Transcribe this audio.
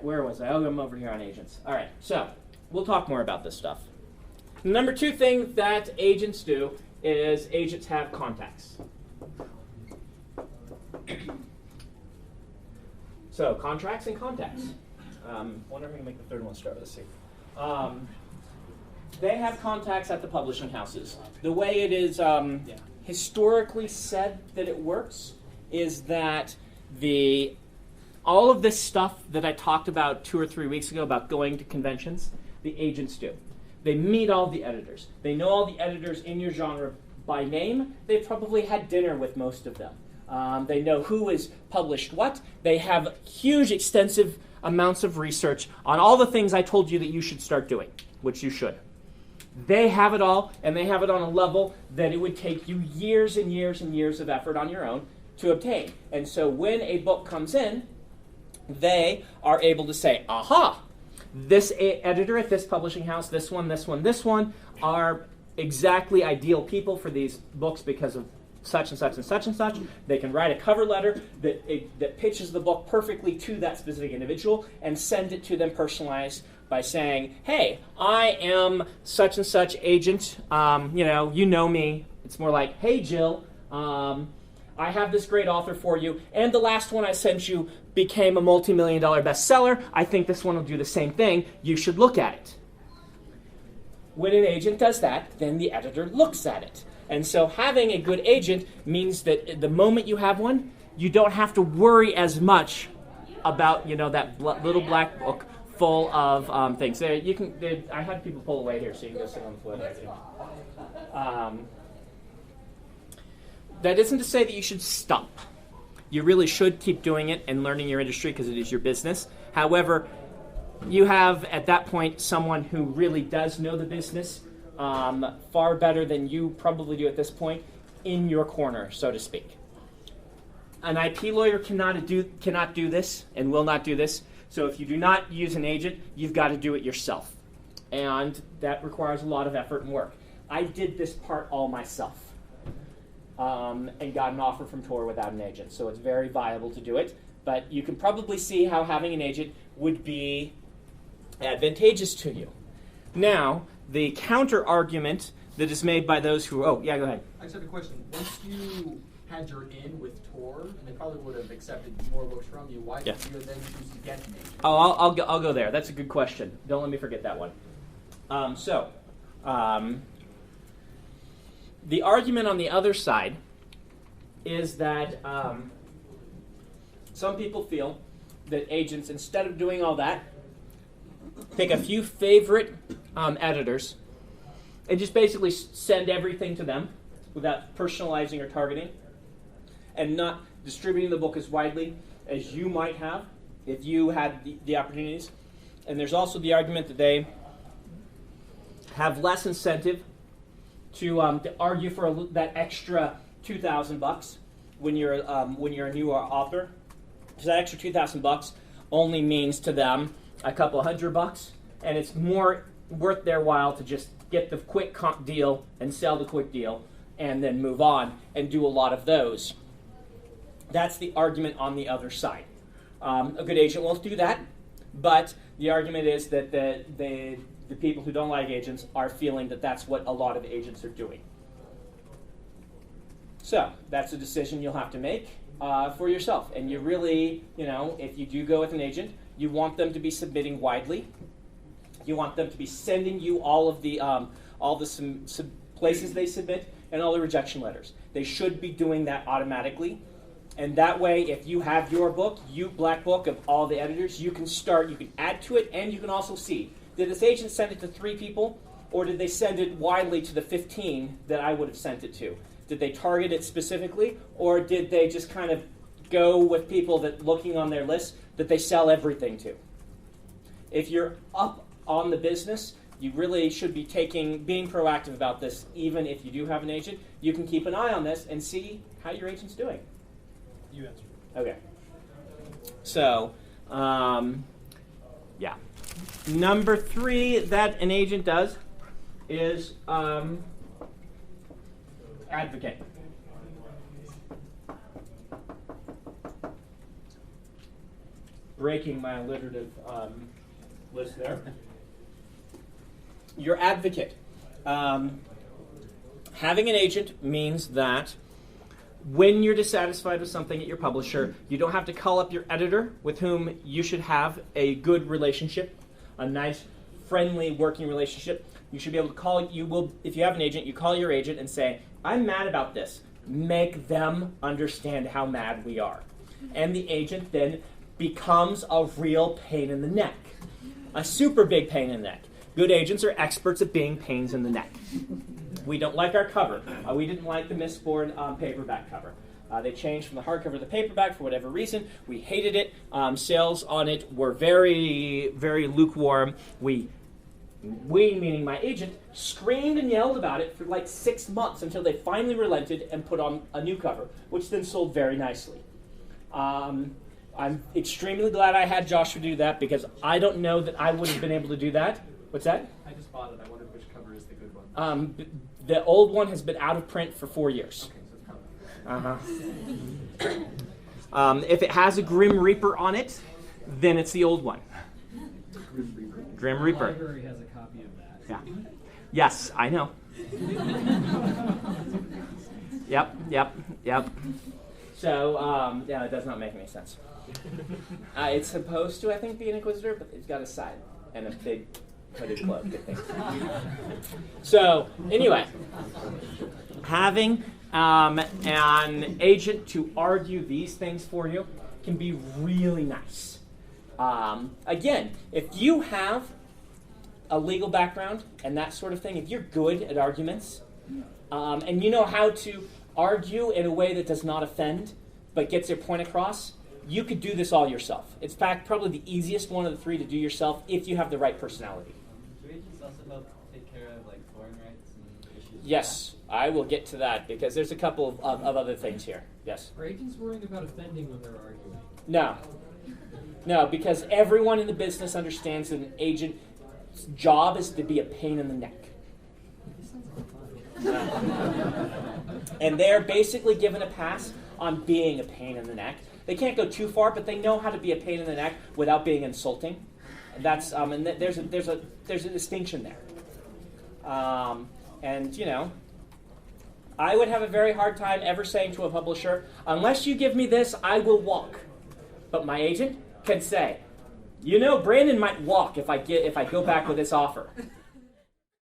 right, where was I? Oh, I'm over here on agents. All right, so we'll talk more about this stuff. Number 2 thing that agents do is agents have contacts. So contracts and contacts. Wonder if we can make the third one start with a C. They have contacts at the publishing houses. The way it is historically said that it works is that all of this stuff that I talked about 2 or 3 weeks ago about going to conventions, the agents do. They meet all the editors. They know all the editors in your genre by name. They've probably had dinner with most of them. They know who has published what. They have huge, extensive amounts of research on all the things I told you that you should start doing, which you should. They have it all, and they have it on a level that it would take you years and years and years of effort on your own to obtain. And so when a book comes in, they are able to say, aha, this editor at this publishing house, this one, this one, this one, are exactly ideal people for these books because of such and such and such and such. They can write a cover letter that pitches the book perfectly to that specific individual and send it to them personalized by saying, hey, I am such and such agent. You know me. It's more like, hey, Jill, I have this great author for you, and the last one I sent you became a multi-million-dollar bestseller. I think this one will do the same thing. You should look at it. When an agent does that, then the editor looks at it. And so having a good agent means that the moment you have one, you don't have to worry as much about that little black book full of things. I had people pull away here so you can go sit on the floor. That isn't to say that you should stop. You really should keep doing it and learning your industry because it is your business. However, you have at that point someone who really does know the business far better than you probably do at this point in your corner, so to speak. An IP lawyer cannot do this and will not do this. So if you do not use an agent, you've got to do it yourself. And that requires a lot of effort and work. I did this part all myself. And got an offer from Tor without an agent. So it's very viable to do it. But you can probably see how having an agent would be advantageous to you. Now, the counter argument that is made by those who... Oh, yeah, go ahead. I just have a question. Once you had your in with Tor, and they probably would have accepted more books from you, why did you then choose to get an agent? Oh, I'll go there. That's a good question. Don't let me forget that one. The argument on the other side is that some people feel that agents, instead of doing all that, pick a few favorite editors and just basically send everything to them without personalizing or targeting and not distributing the book as widely as you might have if you had the opportunities. And there's also the argument that they have less incentive to argue for that extra $2,000 when you're a new author, because that extra $2,000 only means to them a couple $100, and it's more worth their while to just get the quick comp deal and sell the quick deal, and then move on and do a lot of those. That's the argument on the other side. A good agent will do that, but the argument is that the people who don't like agents are feeling that that's what a lot of agents are doing. So that's a decision you'll have to make for yourself. And you really, if you do go with an agent, you want them to be submitting widely. You want them to be sending you all the places they submit and all the rejection letters. They should be doing that automatically. And that way, if you have your book, black book of all the editors, you can add to it, and you can also see, did this agent send it to 3 people, or did they send it widely to the 15 that I would have sent it to? Did they target it specifically, or did they just kind of go with people that, looking on their list, that they sell everything to? If you're up on the business, you really should be being proactive about this, even if you do have an agent. You can keep an eye on this and see how your agent's doing. You answered. Okay. So, yeah. Number 3 that an agent does is advocate. breaking my alliterative list there. Your advocate. Having an agent means that when you're dissatisfied with something at your publisher, you don't have to call up your editor, with whom you should have a good relationship, a nice, friendly, working relationship. You should be able to call, if you have an agent, you call your agent and say, I'm mad about this. Make them understand how mad we are. And the agent then becomes a real pain in the neck. A super big pain in the neck. Good agents are experts at being pains in the neck. We don't like our cover. We didn't like the Mistborn paperback cover. They changed from the hardcover to the paperback for whatever reason. We hated it. Sales on it were very, very lukewarm. We, meaning my agent, screamed and yelled about it for like 6 months until they finally relented and put on a new cover, which then sold very nicely. I'm extremely glad I had Joshua do that, because I don't know that I would have been able to do that. What's that? I just bought it. I wondered which cover is the good one. The old one has been out of print for 4 years. Okay, so it's coming. If it has a Grim Reaper on it, then it's the old one. Grim Reaper. The library has a copy of that. Yeah. Yes, I know. Yep. So, yeah, it does not make any sense. It's supposed to, I think, be an Inquisitor, but it's got a side and a big hooded cloak, I think. So, anyway, having an agent to argue these things for you can be really nice. Again, if you have a legal background and that sort of thing, if you're good at arguments, and you know how to argue in a way that does not offend but gets your point across, you could do this all yourself. It's in fact probably the easiest one of the three to do yourself if you have the right personality. Do agents also help take care of like foreign rights and issues? Yes, I will get to that because there's a couple of other things here. Yes. Are agents worrying about offending when they're arguing? No, because everyone in the business understands that an agent's job is to be a pain in the neck. This sounds like fun. And they're basically given a pass on being a pain in the neck. They can't go too far, but they know how to be a pain in the neck without being insulting. And that's and there's a distinction there. And you know, I would have a very hard time ever saying to a publisher, unless you give me this, I will walk. But my agent can say, you know, Brandon might walk if I go back with this offer.